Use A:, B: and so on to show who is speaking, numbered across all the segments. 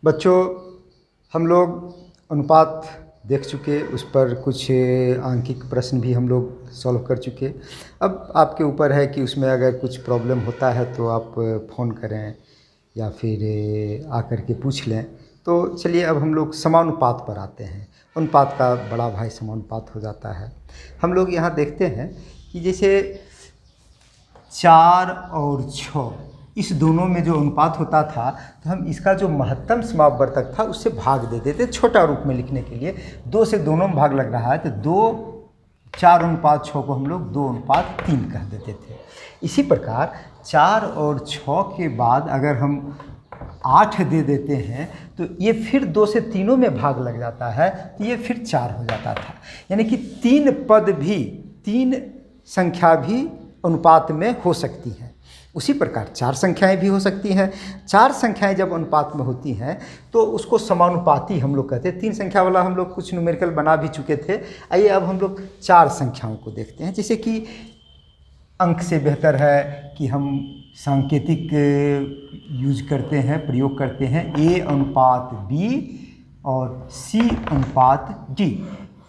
A: बच्चों, हम लोग अनुपात देख चुके, उस पर कुछ आंकिक प्रश्न भी हम लोग सॉल्व कर चुके। अब आपके ऊपर है कि उसमें अगर कुछ प्रॉब्लम होता है तो आप फ़ोन करें या फिर आकर के पूछ लें। तो चलिए अब हम लोग समानुपात पर आते हैं। अनुपात का बड़ा भाई समानुपात हो जाता है। हम लोग यहाँ देखते हैं कि जैसे 4 और 6 इस दोनों में जो अनुपात होता था, तो हम इसका जो महत्तम समापवर्तक था उससे भाग दे देते छोटा रूप में लिखने के लिए। 2 से दोनों में भाग लग रहा है तो 4:6 को हम लोग 2:3 कह देते थे। इसी प्रकार 4 और 6 के बाद अगर हम 8 दे देते हैं तो ये फिर 2 से तीनों में भाग लग जाता है, तो ये फिर 4 हो जाता था। यानी कि 3 संख्या भी अनुपात में हो सकती हैं। उसी प्रकार 4 संख्याएं भी हो सकती हैं। 4 संख्याएं जब अनुपात में होती हैं तो उसको समानुपाती हम लोग कहते हैं। 3 संख्या वाला हम लोग कुछ न्यूमेरिकल बना भी चुके थे। आइए अब हम लोग 4 संख्याओं को देखते हैं। जैसे कि अंक से बेहतर है कि हम सांकेतिक यूज करते हैं, प्रयोग करते हैं। A/B और C/D,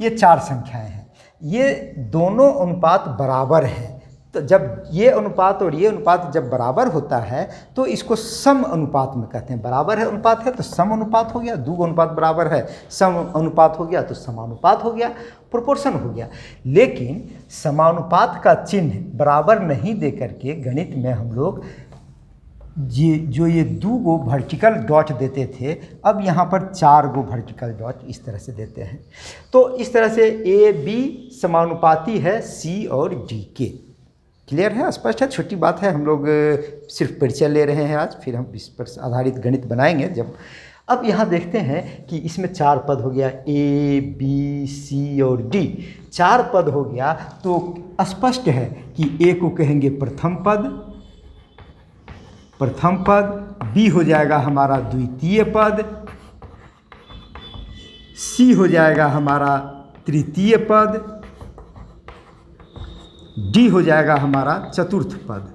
A: ये 4 संख्याएं हैं। ये दोनों अनुपात बराबर हैं। तो जब ये अनुपात और ये अनुपात जब बराबर होता है तो इसको सम अनुपात में कहते हैं। बराबर है अनुपात है तो सम अनुपात हो गया, दो अनुपात बराबर है सम अनुपात हो गया तो समानुपात हो गया, प्रोपोर्शन हो गया। लेकिन समानुपात का चिन्ह बराबर नहीं दे करके गणित में हम लोग ये 2 वर्टिकल डॉट देते थे, अब यहाँ पर 4 वर्टिकल डॉट इस तरह से देते हैं। तो इस तरह से AB समानुपाती है C और D के। क्लियर है, स्पष्ट है, छोटी बात है। हम लोग सिर्फ परिचय ले रहे हैं आज, फिर हम इस पर आधारित गणित बनाएंगे जब। अब यहाँ देखते हैं कि इसमें 4 पद हो गया, A, B, C और D। 4 पद हो गया तो स्पष्ट है कि A को कहेंगे प्रथम पद, B हो जाएगा हमारा द्वितीय पद, C हो जाएगा हमारा तृतीय पद, D हो जाएगा हमारा चतुर्थ पद।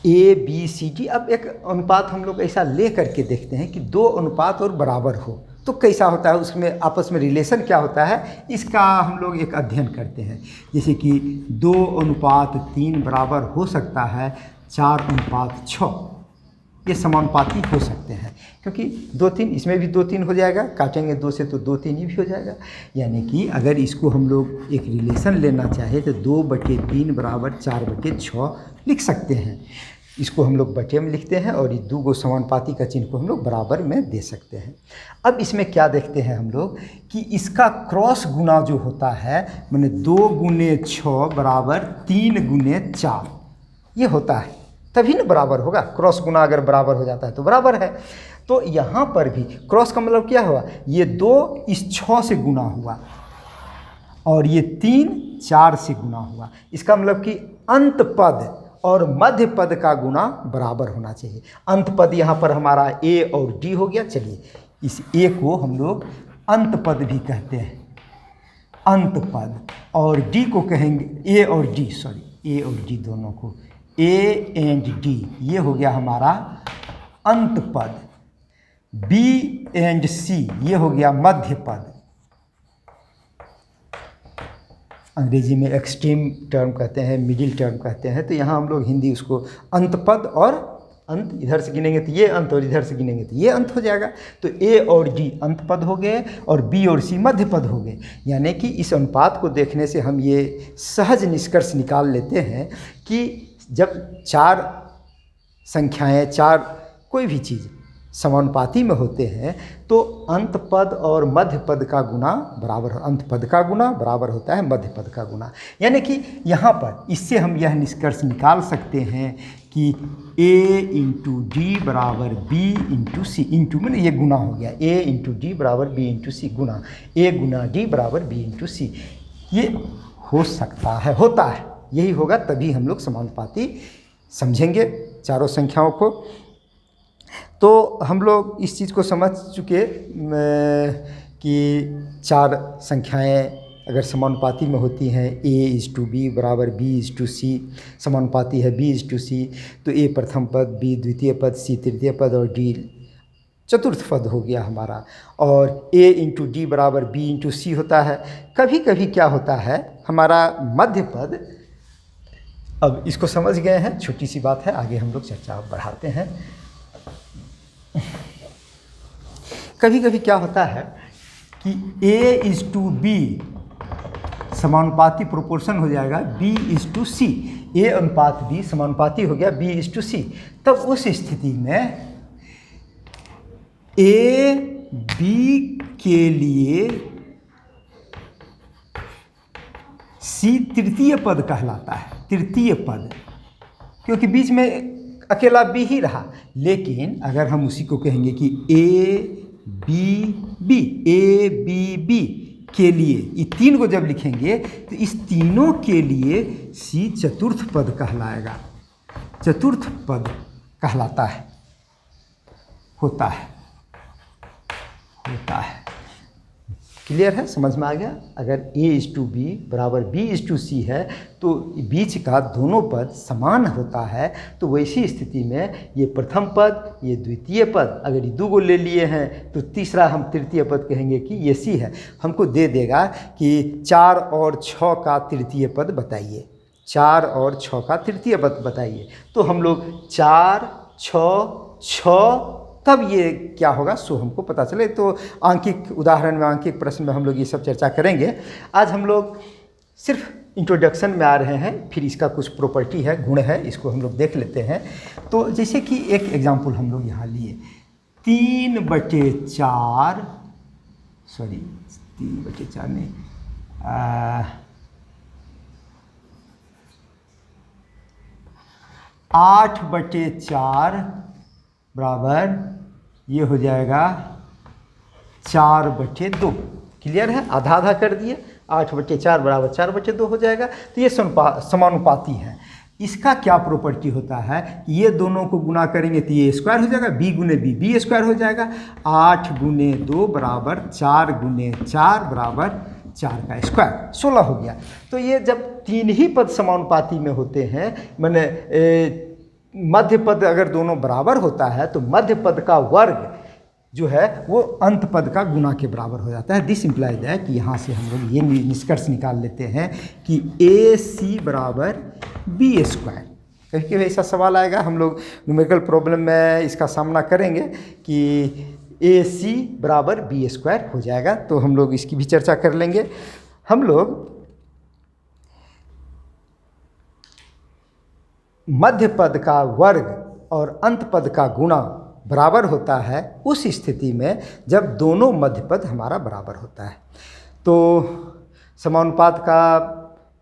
A: A, B, C, D। अब एक अनुपात हम लोग ऐसा ले करके देखते हैं कि 2 अनुपात और बराबर हो तो कैसा होता है, उसमें आपस में रिलेशन क्या होता है, इसका हम लोग एक अध्ययन करते हैं। जैसे कि 2:3 बराबर हो सकता है 4:6, ये समानुपाती हो सकते हैं क्योंकि 2-3, इसमें भी 2-3 हो जाएगा, काटेंगे 2 से तो 2-3 ही भी हो जाएगा। यानी कि अगर इसको हम लोग एक रिलेशन लेना चाहे तो 2/3 बराबर 4/6 लिख सकते हैं। इसको हम लोग बटे में लिखते हैं और ये 2 समानुपाती का चिन्ह को हम लोग बराबर में दे सकते हैं। अब इसमें क्या देखते हैं हम लोग कि इसका क्रॉस गुना जो होता है, माने 2 × 6 बराबर 3 × 4, ये होता है, तभी ना बराबर होगा। क्रॉस गुना अगर बराबर हो जाता है तो बराबर है। तो यहाँ पर भी क्रॉस का मतलब क्या हुआ, ये 2 इस 6 से गुना हुआ और ये 3 4 से गुना हुआ। इसका मतलब कि अंत पद और मध्य पद का गुना बराबर होना चाहिए। अंत पद यहाँ पर हमारा A और D हो गया। चलिए इस A को हम लोग अंत पद भी कहते हैं, अंत पद, और D को कहेंगे A और D दोनों को A and D, ये हो गया हमारा अंत पद। B and C, ये हो गया मध्य पद। अंग्रेजी में एक्सट्रीम टर्म कहते हैं, मिडिल टर्म कहते हैं, तो यहाँ हम लोग हिंदी उसको अंत पद, और अंत इधर से गिनेंगे तो ये अंत और इधर से गिनेंगे तो ये अंत हो जाएगा। तो A और D अंत पद हो गए और B और C मध्य पद हो गए। यानी कि इस अनुपात को देखने से हम ये सहज निष्कर्ष निकाल लेते हैं कि जब 4 संख्याएं, 4 कोई भी चीज़ समानुपाती में होते हैं तो अंत पद और मध्य पद का गुना बराबर, अंत पद का गुना बराबर होता है मध्य पद का गुना। यानी कि यहाँ पर इससे हम यह निष्कर्ष निकाल सकते हैं कि A × D बराबर B × C, इंटू में ये गुना हो गया, A × D बराबर B × C Guna A × D बराबर B × C, ये हो सकता है, होता है, यही होगा, तभी हम लोग समानुपाती समझेंगे चारों संख्याओं को। तो हम लोग इस चीज़ को समझ चुके कि 4 संख्याएं अगर समानुपाती में होती हैं A/B बराबर B/C, समानुपाती है B/C, तो A प्रथम पद, B द्वितीय पद, C तृतीय पद और D चतुर्थ पद हो गया हमारा। और A/D बराबर B/C होता है। कभी कभी क्या होता है हमारा मध्य पद, अब इसको समझ गए हैं, छोटी सी बात है, आगे हम लोग चर्चा बढ़ाते हैं। कभी कभी क्या होता है कि A/B समानुपाती प्रोपोर्शन हो जाएगा B/C, A अनुपात B समानुपाती हो गया B/C। तब उस स्थिति में A/B के लिए C तृतीय पद कहलाता है, तृतीय पद, क्योंकि बीच में अकेला B ही रहा। लेकिन अगर हम उसी को कहेंगे कि A/B के लिए, ये तीन को जब लिखेंगे तो इस तीनों के लिए C चतुर्थ पद कहलाएगा, चतुर्थ पद कहलाता है, होता है। क्लियर है, समझ में आ गया। अगर A/B बराबर B/C है तो बीच का दोनों पद समान होता है, तो वैसी स्थिति में ये प्रथम पद, ये द्वितीय पद, अगर ये दो को ले लिए हैं तो तीसरा हम तृतीय पद कहेंगे कि ये C है। हमको दे देगा कि 4 और 6 का तृतीय पद बताइए, 4 और 6 का तृतीय पद बताइए। तो हम लोग 4, 6 तब ये क्या होगा सो हमको पता चले। तो आंकिक उदाहरण में, आंकिक प्रश्न में हम लोग ये सब चर्चा करेंगे। आज हम लोग सिर्फ इंट्रोडक्शन में आ रहे हैं, फिर इसका कुछ प्रॉपर्टी है, गुण है, इसको हम लोग देख लेते हैं। तो जैसे कि एक एग्जांपल हम लोग यहाँ लिए, 3/4 नहीं, 8/4 बराबर ये हो जाएगा 4/2। क्लियर है, आधा आधा कर दिए, 8/4 बराबर 4/2 हो जाएगा। तो ये समानुपाती है। इसका क्या प्रॉपर्टी होता है, ये दोनों को गुना करेंगे तो ये स्क्वायर हो जाएगा, B गुने B स्क्वायर हो जाएगा। 8 गुने 2 बराबर 4 गुने 4 बराबर 4 का स्क्वायर, 16 हो गया। तो ये जब तीन ही पद समानुपाती में होते हैं, मैंने मध्य पद अगर दोनों बराबर होता है तो मध्य पद का वर्ग जो है वो अंत पद का गुना के बराबर हो जाता है। दिस इम्प्लाइज है कि यहाँ से हम लोग ये निष्कर्ष निकाल लेते हैं कि AC बराबर B स्क्वायर। कभी कभी ऐसा सवाल आएगा, हम लोग न्यूमेरिकल प्रॉब्लम में इसका सामना करेंगे कि AC बराबर B स्क्वायर हो जाएगा, तो हम लोग इसकी भी चर्चा कर लेंगे। हम लोग मध्य पद का वर्ग और अंत पद का गुणा बराबर होता है उस स्थिति में जब दोनों मध्य पद हमारा बराबर होता है। तो समानुपात का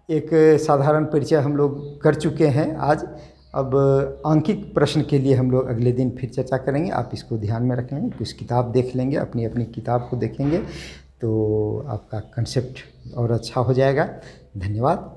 A: एक साधारण परिचय हम लोग कर चुके हैं आज। अब आंकिक प्रश्न के लिए हम लोग अगले दिन फिर चर्चा करेंगे। आप इसको ध्यान में रख लेंगे, कुछ किताब देख लेंगे, अपनी अपनी किताब को देखेंगे तो आपका कंसेप्ट और अच्छा हो जाएगा। धन्यवाद।